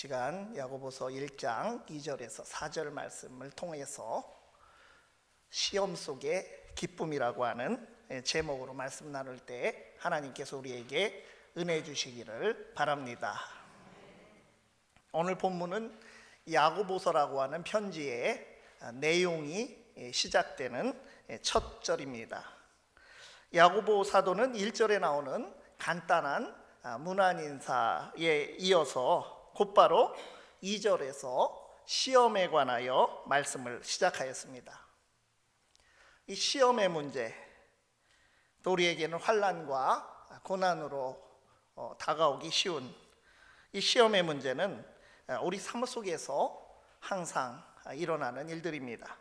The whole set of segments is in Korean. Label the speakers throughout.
Speaker 1: 시간 야고보서 1장 2절에서 4절 말씀을 통해서 시험 속의 기쁨이라고 하는 제목으로 말씀 나눌 때 하나님께서 우리에게 은혜 주시기를 바랍니다. 오늘 본문은 야고보서라고 하는 편지의 내용이 시작되는 첫 절입니다. 야고보 사도는 1절에 나오는 간단한 문안 인사에 이어서 곧바로 2절에서 시험에 관하여 말씀을 시작하였습니다. 이 시험의 문제, 또 우리에게는 환난과 고난으로 다가오기 쉬운 이 시험의 문제는 우리 삶 속에서 항상 일어나는 일들입니다.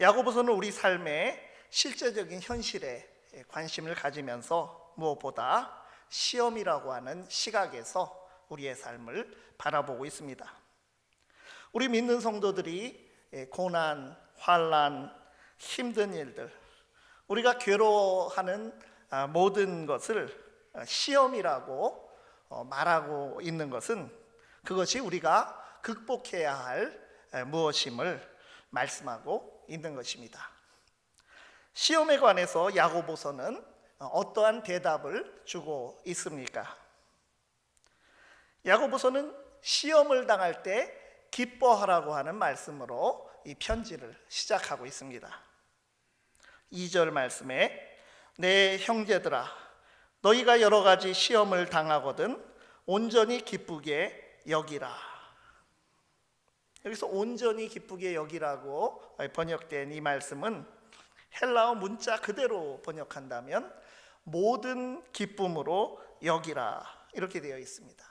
Speaker 1: 야고보서는 우리 삶의 실제적인 현실에 관심을 가지면서 무엇보다 시험이라고 하는 시각에서 우리의 삶을 바라보고 있습니다. 우리 믿는 성도들이 고난, 환난, 힘든 일들, 우리가 괴로워하는 모든 것을 시험이라고 말하고 있는 것은 그것이 우리가 극복해야 할 무엇임을 말씀하고 있는 것입니다. 시험에 관해서 야고보서는 어떠한 대답을 주고 있습니까? 야고보서는 시험을 당할 때 기뻐하라고 하는 말씀으로 이 편지를 시작하고 있습니다. 2절 말씀에 내 형제들아 너희가 여러 가지 시험을 당하거든 온전히 기쁘게 여기라. 여기서 온전히 기쁘게 여기라고 번역된 이 말씀은 헬라어 문자 그대로 번역한다면 모든 기쁨으로 여기라 이렇게 되어 있습니다.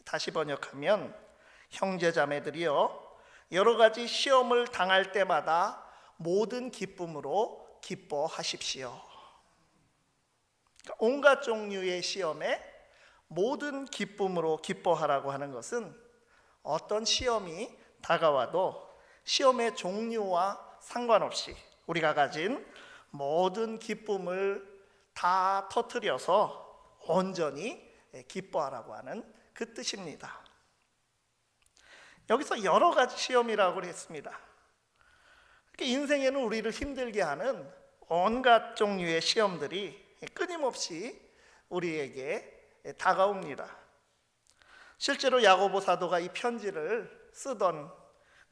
Speaker 1: 다시 번역하면 형제자매들이여 여러 가지 시험을 당할 때마다 모든 기쁨으로 기뻐하십시오. 온갖 종류의 시험에 모든 기쁨으로 기뻐하라고 하는 것은 어떤 시험이 다가와도 시험의 종류와 상관없이 우리가 가진 모든 기쁨을 다 터뜨려서 온전히 기뻐하라고 하는 그 뜻입니다. 여기서 여러 가지 시험이라고 했습니다. 인생에는 우리를 힘들게 하는 온갖 종류의 시험들이 끊임없이 우리에게 다가옵니다. 실제로 야고보 사도가 이 편지를 쓰던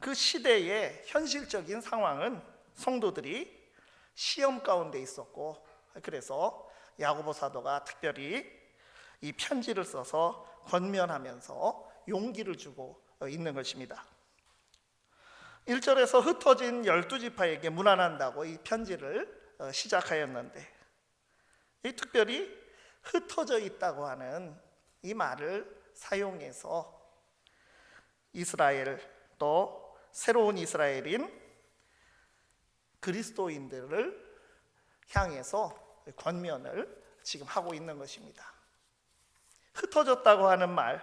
Speaker 1: 그 시대의 현실적인 상황은 성도들이 시험 가운데 있었고, 그래서 야고보 사도가 특별히 이 편지를 써서 권면하면서 용기를 주고 있는 것입니다. 1절에서 흩어진 12지파에게 문안한다고 이 편지를 시작하였는데, 이 특별히 흩어져 있다고 하는 이 말을 사용해서 이스라엘 또 새로운 이스라엘인 그리스도인들을 향해서 권면을 지금 하고 있는 것입니다. 흩어졌다고 하는 말,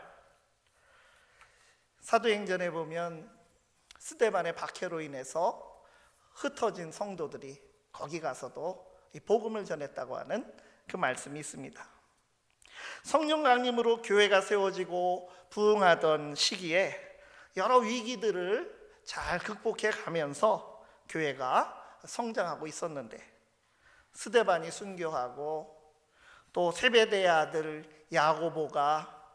Speaker 1: 사도행전에 보면 스데반의 박해로 인해서 흩어진 성도들이 거기 가서도 이 복음을 전했다고 하는 그 말씀이 있습니다. 성령 강림으로 교회가 세워지고 부흥하던 시기에 여러 위기들을 잘 극복해 가면서 교회가 성장하고 있었는데, 스데반이 순교하고 또 세베대의 아들 야고보가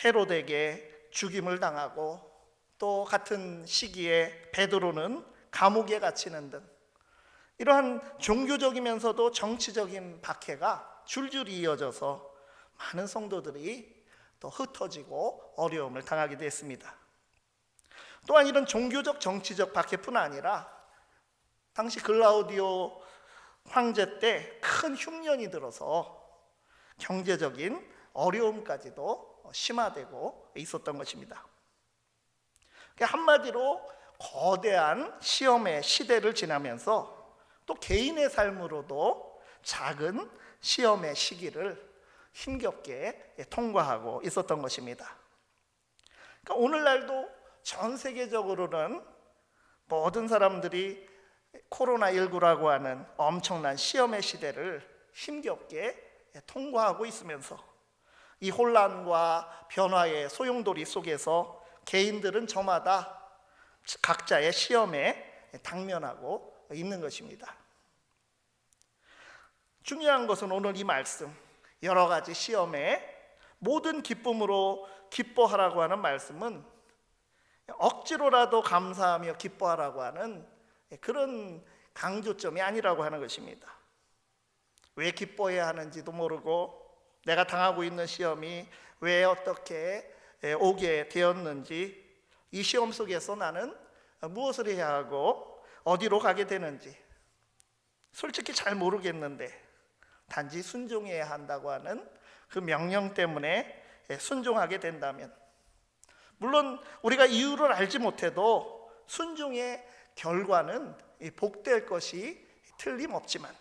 Speaker 1: 헤롯에게 죽임을 당하고 또 같은 시기에 베드로는 감옥에 갇히는 등 이러한 종교적이면서도 정치적인 박해가 줄줄이 이어져서 많은 성도들이 또 흩어지고 어려움을 당하게 됐습니다. 또한 이런 종교적 정치적 박해뿐 아니라 당시 글라우디오 황제 때 큰 흉년이 들어서 경제적인 어려움까지도 심화되고 있었던 것입니다. 한마디로 거대한 시험의 시대를 지나면서 또 개인의 삶으로도 작은 시험의 시기를 힘겹게 통과하고 있었던 것입니다. 그러니까 오늘날도 전 세계적으로는 모든 사람들이 코로나19라고 하는 엄청난 시험의 시대를 힘겹게 통과하고 있으면서 이 혼란과 변화의 소용돌이 속에서 개인들은 저마다 각자의 시험에 당면하고 있는 것입니다. 중요한 것은 오늘 이 말씀, 여러 가지 시험에 모든 기쁨으로 기뻐하라고 하는 말씀은 억지로라도 감사하며 기뻐하라고 하는 그런 강조점이 아니라고 하는 것입니다. 왜 기뻐해야 하는지도 모르고 내가 당하고 있는 시험이 왜 어떻게 오게 되었는지, 이 시험 속에서 나는 무엇을 해야 하고 어디로 가게 되는지 솔직히 잘 모르겠는데 단지 순종해야 한다고 하는 그 명령 때문에 순종하게 된다면, 물론 우리가 이유를 알지 못해도 순종의 결과는 복될 것이 틀림없지만,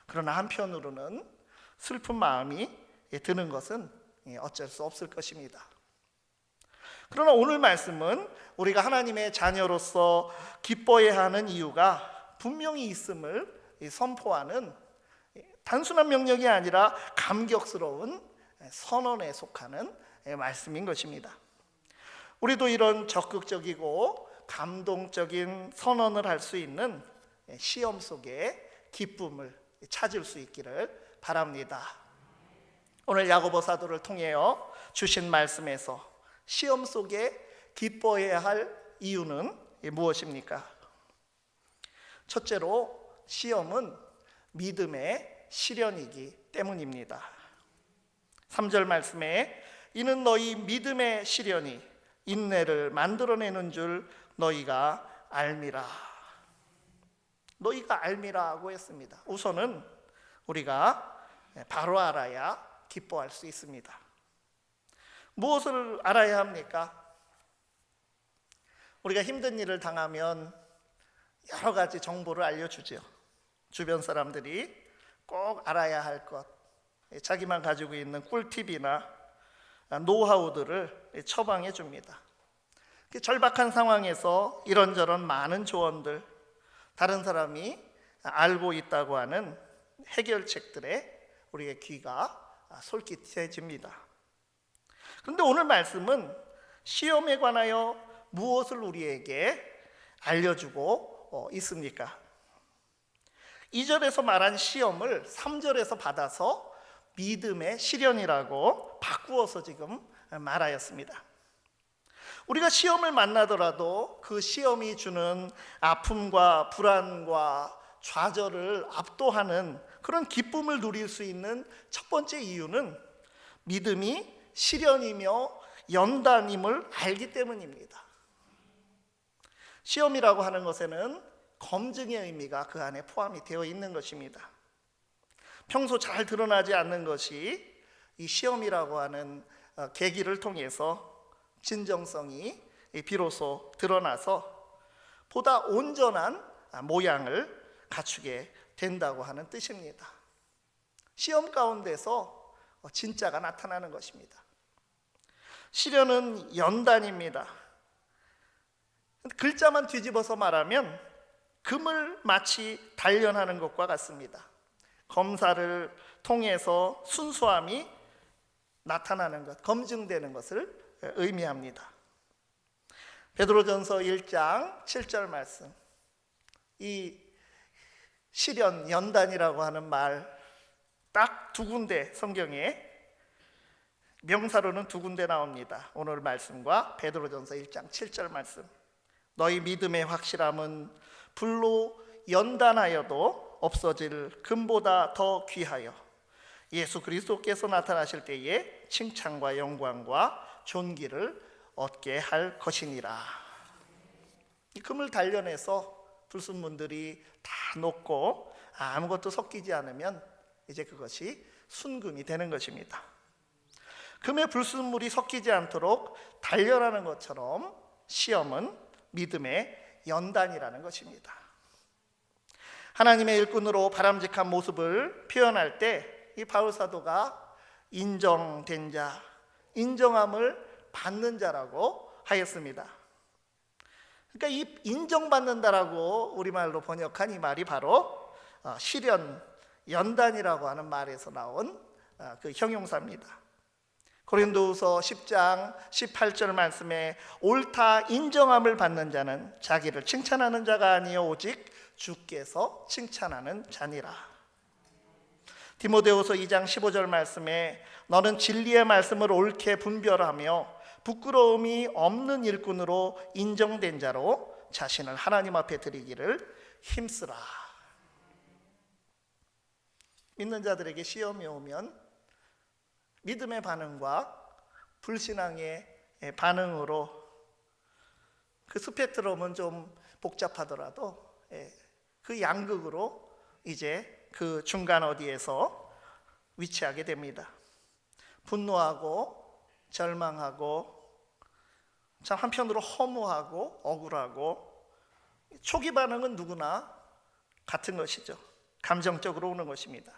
Speaker 1: 그러나 한편으로는 슬픈 마음이 드는 것은 어쩔 수 없을 것입니다. 그러나 오늘 말씀은 우리가 하나님의 자녀로서 기뻐해야 하는 이유가 분명히 있음을 선포하는 단순한 명령이 아니라 감격스러운 선언에 속하는 말씀인 것입니다. 우리도 이런 적극적이고 감동적인 선언을 할 수 있는 시험 속에 기쁨을 찾을 수 있기를 바랍니다. 오늘 야고보 사도를 통하여 주신 말씀에서 시험 속에 기뻐해야 할 이유는 무엇입니까? 첫째로 시험은 믿음의 시련이기 때문입니다. 3절 말씀에 이는 너희 믿음의 시련이 인내를 만들어내는 줄 너희가 알미라. 너희가 알미라고 했습니다. 우선은 우리가 바로 알아야 기뻐할 수 있습니다. 무엇을 알아야 합니까? 우리가 힘든 일을 당하면 여러 가지 정보를 알려주죠. 주변 사람들이 꼭 알아야 할 것, 자기만 가지고 있는 꿀팁이나 노하우들을 처방해 줍니다. 절박한 상황에서 이런저런 많은 조언들, 다른 사람이 알고 있다고 하는 해결책들에 우리의 귀가 솔깃해집니다. 그런데 오늘 말씀은 시험에 관하여 무엇을 우리에게 알려주고 있습니까? 2절에서 말한 시험을 3절에서 받아서 믿음의 시련이라고 바꾸어서 지금 말하였습니다. 우리가 시험을 만나더라도 그 시험이 주는 아픔과 불안과 좌절을 압도하는 그런 기쁨을 누릴 수 있는 첫 번째 이유는 믿음이 시련이며 연단임을 알기 때문입니다. 시험이라고 하는 것에는 검증의 의미가 그 안에 포함이 되어 있는 것입니다. 평소 잘 드러나지 않는 것이 이 시험이라고 하는 계기를 통해서 진정성이 비로소 드러나서 보다 온전한 모양을 갖추게 된다고 하는 뜻입니다. 시험 가운데서 진짜가 나타나는 것입니다. 시련은 연단입니다. 글자만 뒤집어서 말하면 금을 마치 단련하는 것과 같습니다. 검사를 통해서 순수함이 나타나는 것, 검증되는 것을 의미합니다. 베드로전서 1장 7절 말씀, 이 시련, 연단이라고 하는 말 딱 두 군데 성경에 명사로는 두 군데 나옵니다. 오늘 말씀과 베드로전서 1장 7절 말씀. 너희 믿음의 확실함은 불로 연단하여도 없어질 금보다 더 귀하여 예수 그리스도께서 나타나실 때에 칭찬과 영광과 존귀를 얻게 할 것이니라. 이 금을 단련해서 불순물들이 다 녹고 아무것도 섞이지 않으면 이제 그것이 순금이 되는 것입니다. 금의 불순물이 섞이지 않도록 단련하는 것처럼 시험은 믿음의 연단이라는 것입니다. 하나님의 일꾼으로 바람직한 모습을 표현할 때 이 바울 사도가 인정된 자, 인정함을 받는 자라고 하였습니다. 그러니까 이 인정받는다라고 우리말로 번역한 이 말이 바로 시련, 연단이라고 하는 말에서 나온 그 형용사입니다. 고린도후서 10장 18절 말씀에 옳다 인정함을 받는 자는 자기를 칭찬하는 자가 아니요 오직 주께서 칭찬하는 자니라. 디모데후서 2장 15절 말씀에 너는 진리의 말씀을 옳게 분별하며 부끄러움이 없는 일꾼으로 인정된 자로 자신을 하나님 앞에 드리기를 힘쓰라. 믿는 자들에게 시험이 오면 믿음의 반응과 불신앙의 반응으로 그 스펙트럼은 좀 복잡하더라도 그 양극으로 이제 그 중간 어디에서 위치하게 됩니다. 분노하고 절망하고 참 한편으로 허무하고 억울하고 초기 반응은 누구나 같은 것이죠. 감정적으로 오는 것입니다.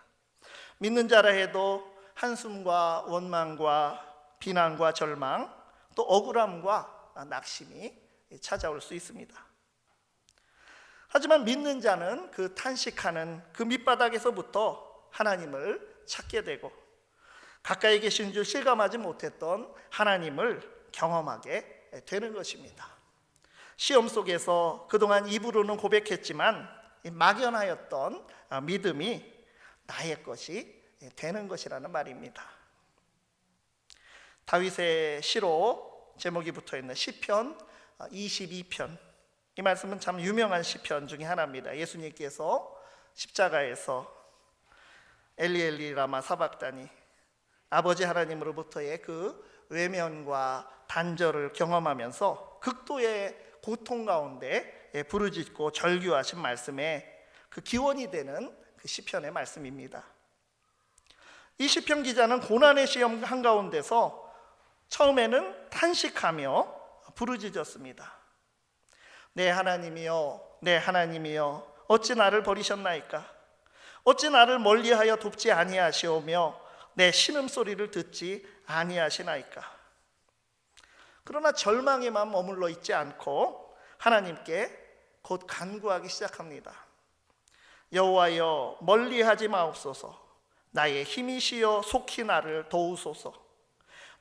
Speaker 1: 믿는 자라 해도 한숨과 원망과 비난과 절망 또 억울함과 낙심이 찾아올 수 있습니다. 하지만 믿는 자는 그 탄식하는 그 밑바닥에서부터 하나님을 찾게 되고 가까이 계신 줄 실감하지 못했던 하나님을 경험하게 되는 것입니다. 시험 속에서 그동안 입으로는 고백했지만 막연하였던 믿음이 나의 것이 되는 것이라는 말입니다. 다윗의 시로 제목이 붙어있는 시편 22편, 이 말씀은 참 유명한 시편 중에 하나입니다. 예수님께서 십자가에서 엘리 엘리 라마 사박다니, 아버지 하나님으로부터의 그 외면과 단절을 경험하면서 극도의 고통 가운데 부르짖고 절규하신 말씀에 그 기원이 되는 그 시편의 말씀입니다. 이 시편 기자는 고난의 시험 한가운데서 처음에는 탄식하며 부르짖었습니다. 내 하나님이여, 내 하나님이여, 어찌 나를 버리셨나이까? 어찌 나를 멀리하여 돕지 아니하시오며 내 신음소리를 듣지 아니하시나이까? 그러나 절망에만 머물러 있지 않고 하나님께 곧 간구하기 시작합니다. 여호와여, 멀리하지 마옵소서. 나의 힘이시여 속히 나를 도우소서.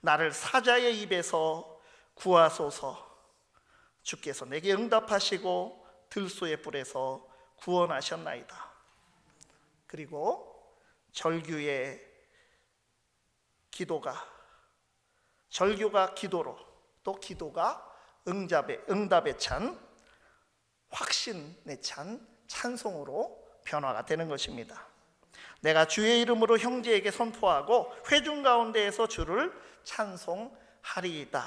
Speaker 1: 나를 사자의 입에서 구하소서. 주께서 내게 응답하시고 들소의 뿔에서 구원하셨나이다. 그리고 절규가 기도로, 또 기도가 응답에 찬 확신에 찬 찬송으로 변화가 되는 것입니다. 내가 주의 이름으로 형제에게 선포하고 회중 가운데에서 주를 찬송하리이다.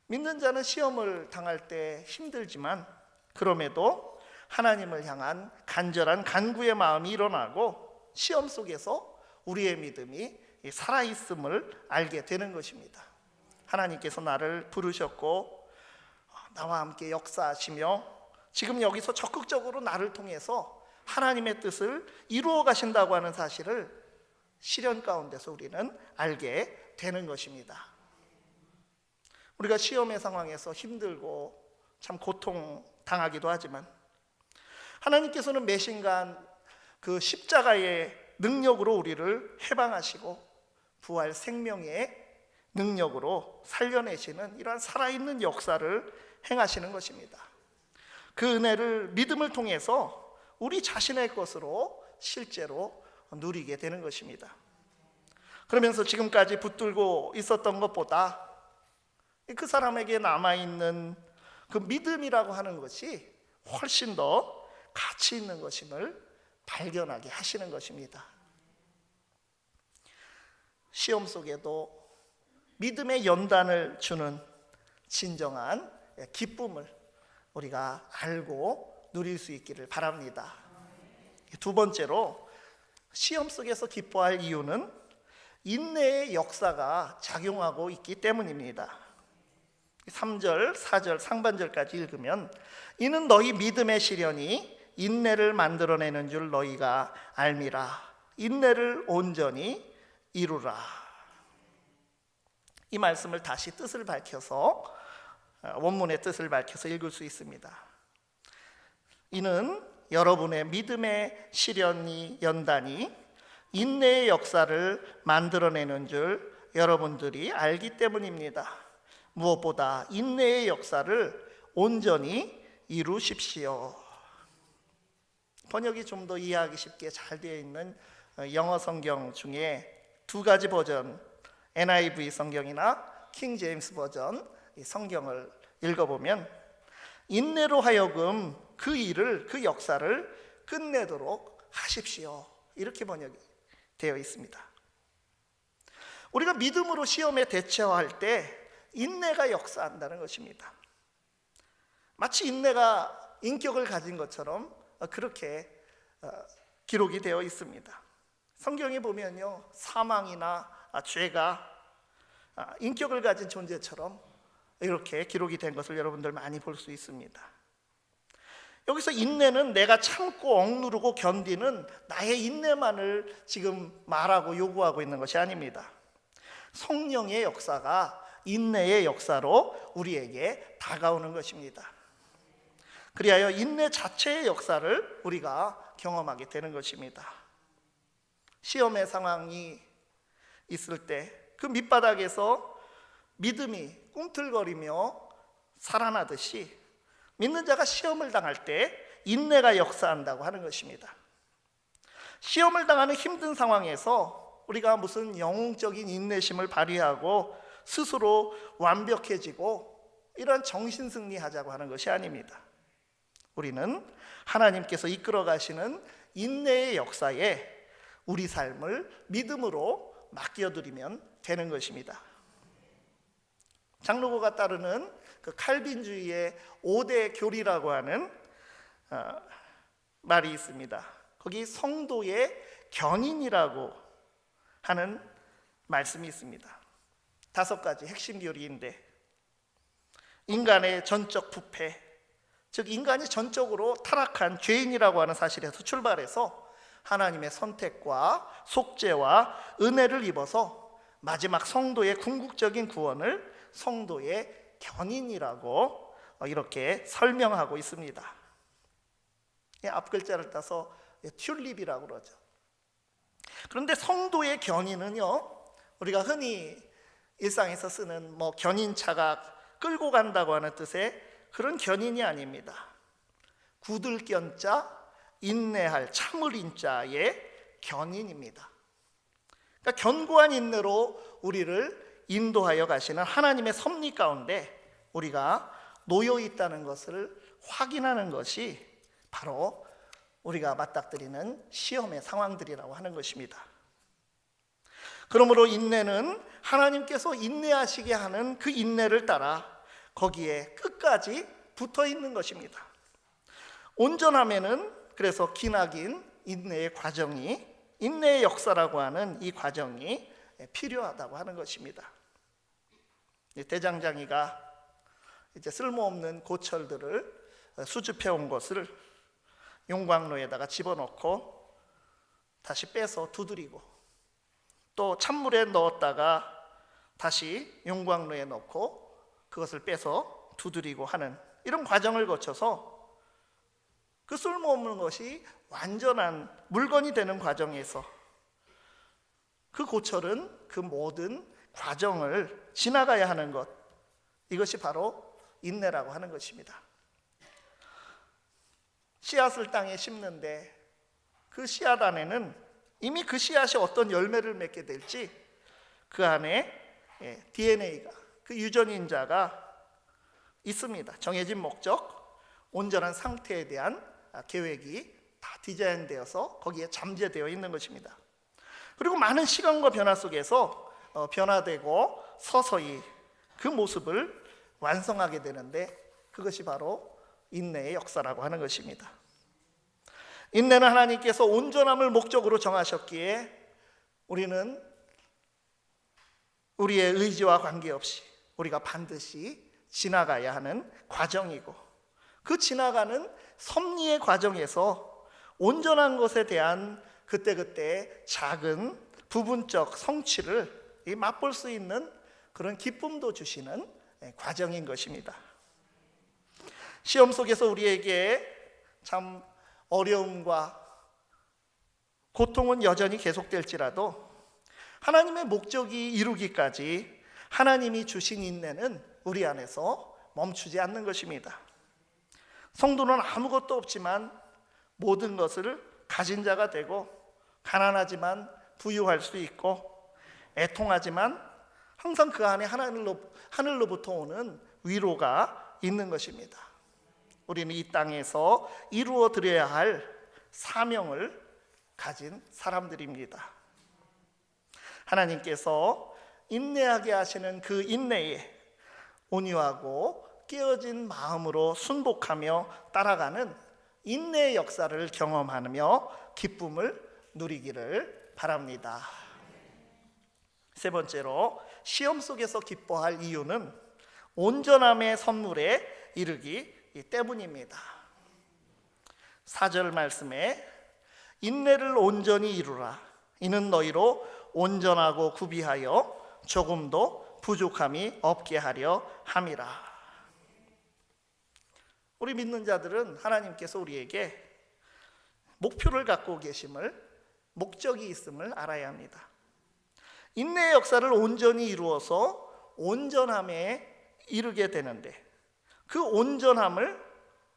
Speaker 1: 믿는 자는 시험을 당할 때 힘들지만 그럼에도 하나님을 향한 간절한 간구의 마음이 일어나고 시험 속에서 우리의 믿음이 살아있음을 알게 되는 것입니다. 하나님께서 나를 부르셨고 나와 함께 역사하시며 지금 여기서 적극적으로 나를 통해서 하나님의 뜻을 이루어 가신다고 하는 사실을 시련 가운데서 우리는 알게 되는 것입니다. 우리가 시험의 상황에서 힘들고 참 고통당하기도 하지만 하나님께서는 매신간 그 십자가의 능력으로 우리를 해방하시고 부활 생명의 능력으로 살려내시는 이러한 살아있는 역사를 행하시는 것입니다. 그 은혜를 믿음을 통해서 우리 자신의 것으로 실제로 누리게 되는 것입니다. 그러면서 지금까지 붙들고 있었던 것보다 그 사람에게 남아있는 그 믿음이라고 하는 것이 훨씬 더 가치 있는 것임을 발견하게 하시는 것입니다. 시험 속에도 믿음의 연단을 주는 진정한 기쁨을 우리가 알고 누릴 수 있기를 바랍니다. 두 번째로 시험 속에서 기뻐할 이유는 인내의 역사가 작용하고 있기 때문입니다. 3절, 4절 상반절까지 읽으면 이는 너희 믿음의 시련이 인내를 만들어내는 줄 너희가 알미라. 인내를 온전히 이루라. 이 말씀을 다시 뜻을 밝혀서 원문의 뜻을 밝혀서 읽을 수 있습니다. 이는 여러분의 믿음의 시련이 연단이 인내의 역사를 만들어내는 줄 여러분들이 알기 때문입니다. 무엇보다 인내의 역사를 온전히 이루십시오. 번역이 좀 더 이해하기 쉽게 잘 되어 있는 영어 성경 중에 두 가지 버전, NIV 성경이나 킹 제임스 버전 이 성경을 읽어보면 인내로 하여금 그 일을, 그 역사를 끝내도록 하십시오, 이렇게 번역이 되어 있습니다. 우리가 믿음으로 시험에 대처할 때 인내가 역사한다는 것입니다. 마치 인내가 인격을 가진 것처럼 그렇게 기록이 되어 있습니다. 성경에 보면요, 사망이나 죄가 인격을 가진 존재처럼 이렇게 기록이 된 것을 여러분들 많이 볼 수 있습니다. 여기서 인내는 내가 참고 억누르고 견디는 나의 인내만을 지금 말하고 요구하고 있는 것이 아닙니다. 성령의 역사가 인내의 역사로 우리에게 다가오는 것입니다. 그리하여 인내 자체의 역사를 우리가 경험하게 되는 것입니다. 시험의 상황이 있을 때 그 밑바닥에서 믿음이 꿈틀거리며 살아나듯이 믿는 자가 시험을 당할 때 인내가 역사한다고 하는 것입니다. 시험을 당하는 힘든 상황에서 우리가 무슨 영웅적인 인내심을 발휘하고 스스로 완벽해지고 이런 정신승리하자고 하는 것이 아닙니다. 우리는 하나님께서 이끌어 가시는 인내의 역사에 우리 삶을 믿음으로 맡겨드리면 되는 것입니다. 장로고가 따르는 그 칼빈주의의 5대 교리라고 하는 말이 있습니다. 거기 성도의 견인이라고 하는 말씀이 있습니다. 5가지 핵심 교리인데, 인간의 전적 부패, 즉 인간이 전적으로 타락한 죄인이라고 하는 사실에서 출발해서 하나님의 선택과 속죄와 은혜를 입어서 마지막 성도의 궁극적인 구원을 성도의 견인이라고 이렇게 설명하고 있습니다. 앞 글자를 따서 튤립이라고 그러죠. 그런데 성도의 견인은요, 우리가 흔히 일상에서 쓰는 견인차가 끌고 간다고 하는 뜻의 그런 견인이 아닙니다. 굳을 견자, 인내할 참을 인자의 견인입니다. 그러니까 견고한 인내로 우리를 인도하여 가시는 하나님의 섭리 가운데 우리가 놓여 있다는 것을 확인하는 것이 바로 우리가 맞닥뜨리는 시험의 상황들이라고 하는 것입니다. 그러므로 인내는 하나님께서 인내하시게 하는 그 인내를 따라 거기에 끝까지 붙어 있는 것입니다. 온전함에는 그래서 기나긴 인내의 과정이, 인내의 역사라고 하는 이 과정이 필요하다고 하는 것입니다. 대장장이가 이제 쓸모없는 고철들을 수집해 온 것을 용광로에다가 집어넣고 다시 빼서 두드리고 또 찬물에 넣었다가 다시 용광로에 넣고 그것을 빼서 두드리고 하는 이런 과정을 거쳐서 그 쓸모없는 것이 완전한 물건이 되는 과정에서 그 고철은 그 모든 과정을 지나가야 하는 것, 이것이 바로 인내라고 하는 것입니다. 씨앗을 땅에 심는데 그 씨앗 안에는 이미 그 씨앗이 어떤 열매를 맺게 될지 그 안에 DNA가, 그 유전인자가 있습니다. 정해진 목적, 온전한 상태에 대한 계획이 다 디자인되어서 거기에 잠재되어 있는 것입니다. 그리고 많은 시간과 변화 속에서 변화되고 서서히 그 모습을 완성하게 되는데 그것이 바로 인내의 역사라고 하는 것입니다. 인내는 하나님께서 온전함을 목적으로 정하셨기에 우리는 우리의 의지와 관계없이 우리가 반드시 지나가야 하는 과정이고, 그 지나가는 섭리의 과정에서 온전한 것에 대한 그때그때 작은 부분적 성취를 맛볼 수 있는 그런 기쁨도 주시는 과정인 것입니다. 시험 속에서 우리에게 참 어려움과 고통은 여전히 계속될지라도 하나님의 목적이 이루기까지 하나님이 주신 인내는 우리 안에서 멈추지 않는 것입니다. 성도는 아무것도 없지만 모든 것을 가진 자가 되고, 가난하지만 부유할 수 있고, 애통하지만 항상 그 안에 하늘로부터 오는 위로가 있는 것입니다. 우리는 이 땅에서 이루어 드려야 할 사명을 가진 사람들입니다. 하나님께서 인내하게 하시는 그 인내에 온유하고 깨어진 마음으로 순복하며 따라가는 인내의 역사를 경험하며 기쁨을 누리기를 바랍니다. 세 번째로, 시험 속에서 기뻐할 이유는 온전함의 선물에 이르기 때문입니다. 4절 말씀에 인내를 온전히 이루라. 이는 너희로 온전하고 구비하여 조금도 부족함이 없게 하려 함이라. 우리 믿는 자들은 하나님께서 우리에게 목표를 갖고 계심을, 목적이 있음을 알아야 합니다. 인내의 역사를 온전히 이루어서 온전함에 이르게 되는데, 그 온전함을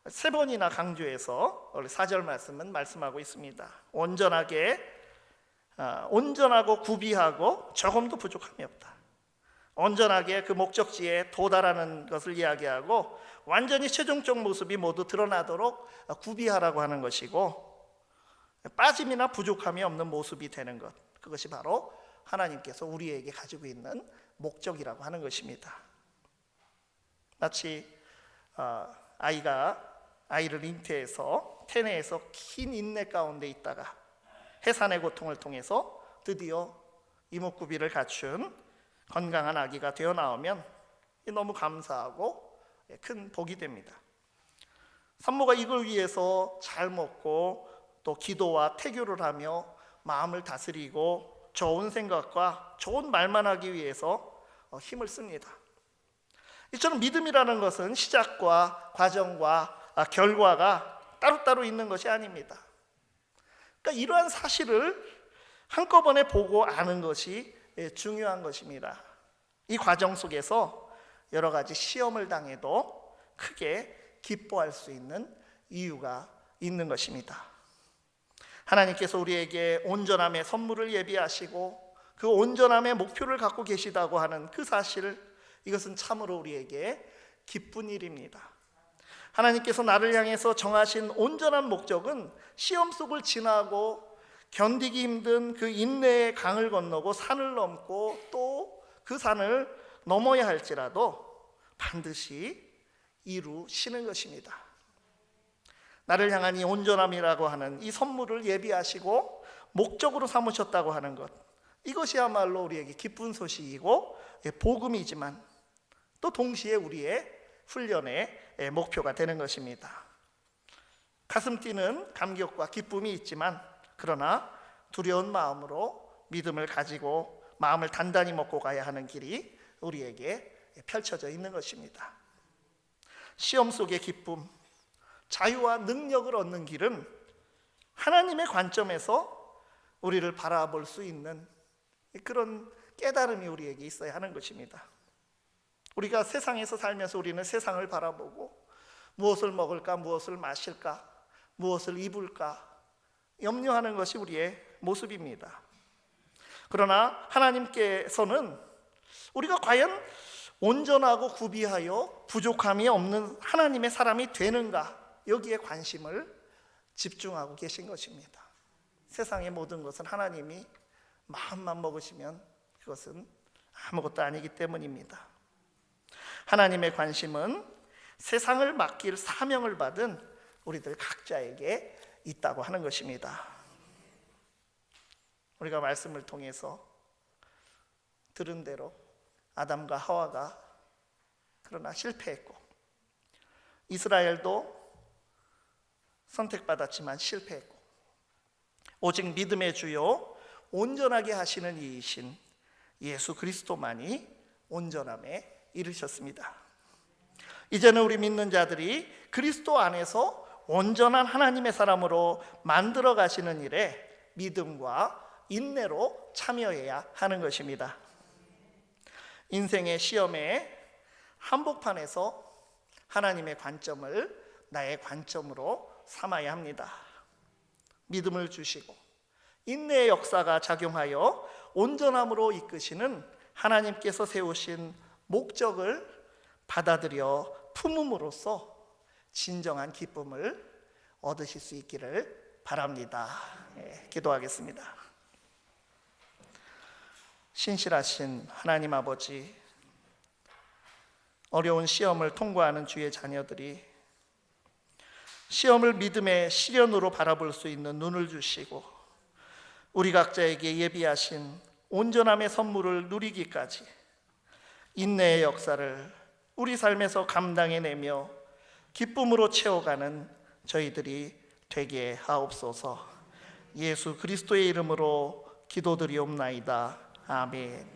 Speaker 1: 3번이나 강조해서 4절 말씀은 말씀하고 있습니다. 온전하고 구비하고 조금도 부족함이 없다. 온전하게 그 목적지에 도달하는 것을 이야기하고, 완전히 최종적 모습이 모두 드러나도록 구비하라고 하는 것이고, 빠짐이나 부족함이 없는 모습이 되는 것, 그것이 바로 하나님께서 우리에게 가지고 있는 목적이라고 하는 것입니다. 마치 아이를 잉태해서 태내에서 긴 인내 가운데 있다가 해산의 고통을 통해서 드디어 이목구비를 갖춘 건강한 아기가 되어 나오면 너무 감사하고 큰 복이 됩니다. 산모가 이걸 위해서 잘 먹고 또 기도와 태교를 하며 마음을 다스리고 좋은 생각과 좋은 말만 하기 위해서 힘을 씁니다. 이처럼 믿음이라는 것은 시작과 과정과 결과가 따로따로 있는 것이 아닙니다. 그러니까 이러한 사실을 한꺼번에 보고 아는 것이 중요한 것입니다. 이 과정 속에서 여러 가지 시험을 당해도 크게 기뻐할 수 있는 이유가 있는 것입니다. 하나님께서 우리에게 온전함의 선물을 예비하시고 그 온전함의 목표를 갖고 계시다고 하는 그 사실, 이것은 참으로 우리에게 기쁜 일입니다. 하나님께서 나를 향해서 정하신 온전한 목적은 시험 속을 지나고 견디기 힘든 그 인내의 강을 건너고 산을 넘고 또 그 산을 넘어야 할지라도 반드시 이루시는 것입니다. 나를 향한 이 온전함이라고 하는 이 선물을 예비하시고 목적으로 삼으셨다고 하는 것, 이것이야말로 우리에게 기쁜 소식이고 복음이지만 또 동시에 우리의 훈련의 목표가 되는 것입니다. 가슴 뛰는 감격과 기쁨이 있지만, 그러나 두려운 마음으로 믿음을 가지고 마음을 단단히 먹고 가야 하는 길이 우리에게 펼쳐져 있는 것입니다. 시험 속의 기쁨, 자유와 능력을 얻는 길은 하나님의 관점에서 우리를 바라볼 수 있는 그런 깨달음이 우리에게 있어야 하는 것입니다. 우리가 세상에서 살면서 우리는 세상을 바라보고 무엇을 먹을까, 무엇을 마실까, 무엇을 입을까 염려하는 것이 우리의 모습입니다. 그러나 하나님께서는 우리가 과연 온전하고 구비하여 부족함이 없는 하나님의 사람이 되는가, 여기에 관심을 집중하고 계신 것입니다. 세상의 모든 것은 하나님이 마음만 먹으시면 그것은 아무것도 아니기 때문입니다. 하나님의 관심은 세상을 맡길 사명을 받은 우리들 각자에게 있다고 하는 것입니다. 우리가 말씀을 통해서 들은 대로 아담과 하와가 그러나 실패했고, 이스라엘도 선택받았지만 실패했고, 오직 믿음의 주요 온전하게 하시는 이이신 예수 그리스도만이 온전함에 이르셨습니다. 이제는 우리 믿는 자들이 그리스도 안에서 온전한 하나님의 사람으로 만들어 가시는 일에 믿음과 인내로 참여해야 하는 것입니다. 인생의 시험의 한복판에서 하나님의 관점을 나의 관점으로 삼아야 합니다. 믿음을 주시고 인내의 역사가 작용하여 온전함으로 이끄시는 하나님께서 세우신 목적을 받아들여 품음으로써 진정한 기쁨을 얻으실 수 있기를 바랍니다. 기도하겠습니다. 신실하신 하나님 아버지, 어려운 시험을 통과하는 주의 자녀들이 시험을 믿음의 시련으로 바라볼 수 있는 눈을 주시고 우리 각자에게 예비하신 온전함의 선물을 누리기까지 인내의 역사를 우리 삶에서 감당해내며 기쁨으로 채워가는 저희들이 되게 하옵소서. 예수 그리스도의 이름으로 기도드리옵나이다. 아멘.